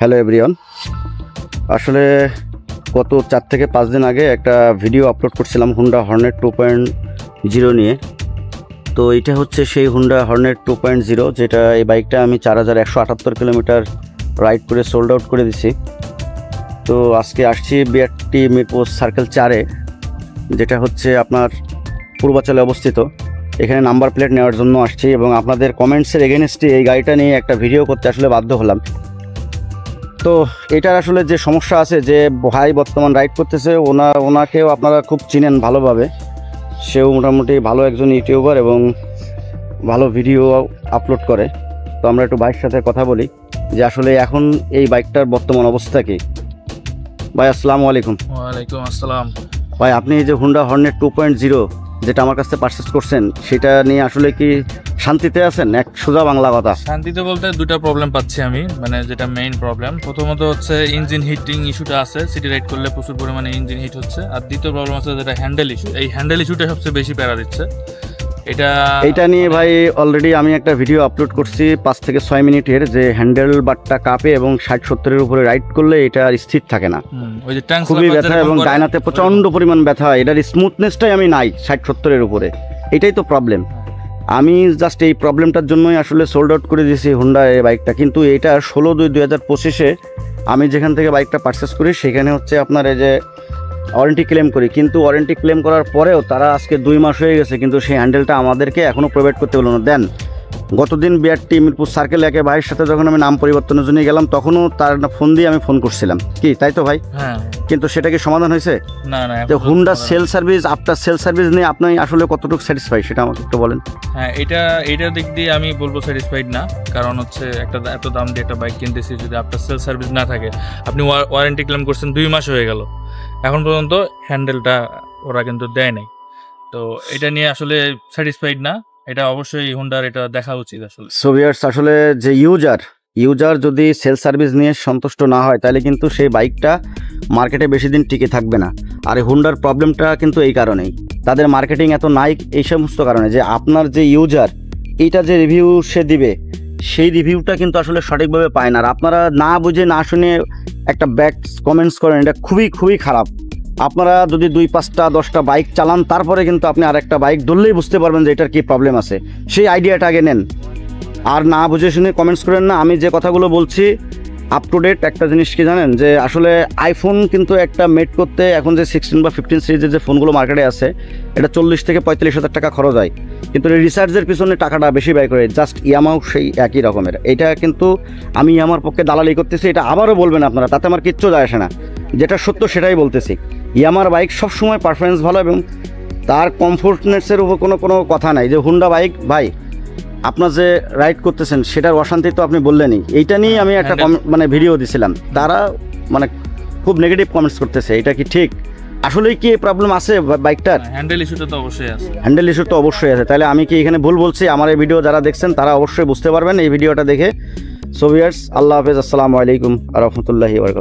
Hello everyone, আসলে গত 4 থেকে 5 দিন আগে একটা ভিডিও আপলোড করছিলাম হুন্ডা হর্নেট 2.0 নিয়ে। তো এটা হচ্ছে সেই হুন্ডা হর্নেট 2.0, যেটা এই বাইকটা আমি 4178 কিলোমিটার রাইড করে সোল্ড আউট করে দিছি। তো আজকে আসছি বিআরটি মিরপুর সার্কেল 4-এ, যেটা হচ্ছে আপনার পূর্বাচলে অবস্থিত। এখানে নাম্বার প্লেট নেওয়ার জন্য আসছি এবং আপনাদের কমেন্টসের এগেনস্টে এই গাড়িটা নিয়ে একটা ভিডিও করতে আসলে বাধ্য হলাম। তো এটার আসলে যে সমস্যা আছে, যে ভাই বর্তমান রাইড করতেছে ওনাকেও আপনারা খুব চিনেন ভালোভাবে। সেও মোটামুটি ভালো একজন ইউটিউবার এবং ভালো ভিডিও আপলোড করে। তো আমরা একটু ভাইয়ের সাথে কথা বলি যে আসলে এখন এই বাইকটার বর্তমান অবস্থা কি। ভাই আসসালামু আলাইকুম। ওয়ালাইকুম আসসালাম। ভাই, আপনি এই যে হুন্ডা হর্নেট 2.0 যেটা আমার কাছ থেকে পারচেস করছেন, সেটা নিয়ে আসলে কি শান্তিতে আছেন? এক সোজা বাংলা কথা। শান্তিতে বলতে দুটো প্রবলেম পাচ্ছি আমি, মানে যেটা মেইন প্রবলেম। প্রথমত হচ্ছে ইঞ্জিন হিটিং ইস্যুটা আছে, সিটি রাইড করলে প্রচুর পরিমাণে ইঞ্জিন হিট হচ্ছে। আর দ্বিতীয় প্রবলেম আছে যেটা হ্যান্ডেল ইস্যু। এই হ্যান্ডেল ইস্যুটা সবচেয়ে বেশি প্যারা দিচ্ছে। এটা নিয়ে ভাই অলরেডি আমি একটা ভিডিও আপলোড করছি 5 থেকে 6 মিনিটের, যে হ্যান্ডেল বারটা কাঁপে এবং 60-70-এর উপরে রাইড করলে এটা স্থির থাকে না, ওই যে খুবই ব্যথা এবং ডাইনাতে প্রচণ্ড পরিমাণ ব্যথা। এটার স্মুথনেসটাই আমি নাই 60-70-এর উপরে, এটাই তো প্রবলেম। আমি জাস্ট এই প্রবলেমটার জন্যই আসলে সোল্ড আউট করে দিয়েছি হুন্ডা এই বাইকটা। কিন্তু এটা 16/2/2025-এ আমি যেখান থেকে বাইকটা পারচেস করি সেখানে হচ্ছে আপনার এই যে ওয়ারেন্টি ক্লেম করি, কিন্তু ওয়ারেন্টি ক্লেম করার পরেও তারা আজকে 2 মাস হয়ে গেছে, কিন্তু সেই হ্যান্ডেলটা আমাদেরকে এখনও প্রোভাইড করতে বলল না। দেন গতদিন বিআরটি মিরপুর সার্কেল 1-এ ভাইয়ের সাথে যখন আমি নাম পরিবর্তনের জন্য গেলাম, তখনও তার ফোন দিয়ে আমি ফোন করছিলাম, কি তাই তো ভাই? হ্যাঁ। কিন্তু সেটা কি সমাধান হয়েছে? না না। তো Honda sale service, after sale service নিয়ে আপনি আসলে কতটুকু স্যাটিসফাই সেটা আমাকে একটু বলেন। হ্যাঁ, এটা দিক দিয়ে আমি বলবো স্যাটিসফাইড না। কারণ হচ্ছে এত দাম দিয়ে একটা বাইক কিনতেছি, যদি আফটার সেল সার্ভিস না থাকে, আপনি ওয়ারেন্টি ক্লেম করছেন 2 মাস হয়ে গেল, এখন পর্যন্ত হ্যান্ডেলটা ওরা কিন্তু দেয় নাই। তো এটা নিয়ে আসলে স্যাটিসফাইড না। এটা অবশ্যই হুন্ডার এটা দেখা উচিত আসলে। সো ভিউয়ার্স, আসলে যে ইউজার যদি সেল সার্ভিস নিয়ে সন্তুষ্ট না হয়, তাহলে কিন্তু সেই বাইকটা মার্কেটে বেশি দিন টিকে থাকবে না। আর এই হুন্ডার প্রবলেমটা কিন্তু এই কারণেই, তাদের মার্কেটিং এত নাই, এই সমস্ত কারণে যে আপনার যে ইউজার এইটা যে রিভিউ সে দিবে, সেই রিভিউটা কিন্তু আসলে সঠিকভাবে পায় না। আর আপনারা না বুঝে না শুনে একটা ব্যাড কমেন্টস করেন, এটা খুবই খুবই খারাপ। আপনারা যদি 2-5-10টা বাইক চালান, তারপরে কিন্তু আপনি আরেকটা বাইক ধরলেই বুঝতে পারবেন যে এটার কী প্রবলেম আছে। সেই আইডিয়াটা আগে নেন, আর না বুঝে শুনে কমেন্টস করেন না। আমি যে কথাগুলো বলছি আপ টু ডেট। একটা জিনিস কি জানেন, যে আসলে আইফোন কিন্তু একটা মেড করতে এখন যে 16 বা 15 সিরিজের যে ফোনগুলো মার্কেটে আছে, এটা 40 থেকে 45 হাজার টাকা খরচ হয়, কিন্তু রিসার্চের পিছনে টাকাটা বেশি ব্যয় করে। জাস্ট ইয়ামাও সেই একই রকমের। এটা কিন্তু আমি আমার পক্ষে দালালি করতেছি, এটা আবারও বলবেন আপনারা, তাতে আমার কিচ্ছু যায় আসে না। যেটা সত্য সেটাই বলতেছি। ইয়ামার বাইক সবসময় পারফরমেন্স ভালো এবং তার কমফোর্টনেসের উপর কোনো কথা নাই। যে হুন্ডা বাইক ভাই, আপনার যে রাইড করতেছেন সেটার অশান্তি তো আপনি বললেনই। এইটা নিয়ে আমি একটা ভিডিও দিছিলাম, তারা খুব নেগেটিভ কমেন্টস করতেছে। এটা কি ঠিক? আসলেই কি প্রবলেম আছে বাইকটার? হ্যান্ডেল ইস্যুটা তো অবশ্যই আছে। হ্যান্ডেল ইস্যু তো অবশ্যই আছে। তাহলে আমি কি এখানে ভুল বলছি? আমার এই ভিডিও যারা দেখছেন তারা অবশ্যই বুঝতে পারবেন এই ভিডিওটা দেখে। সো ভিউয়ার্স, আল্লাহ হাফেজ, আসসালামু আলাইকুম ওয়া রাহমাতুল্লাহি ওয়া বারাকাতুহু।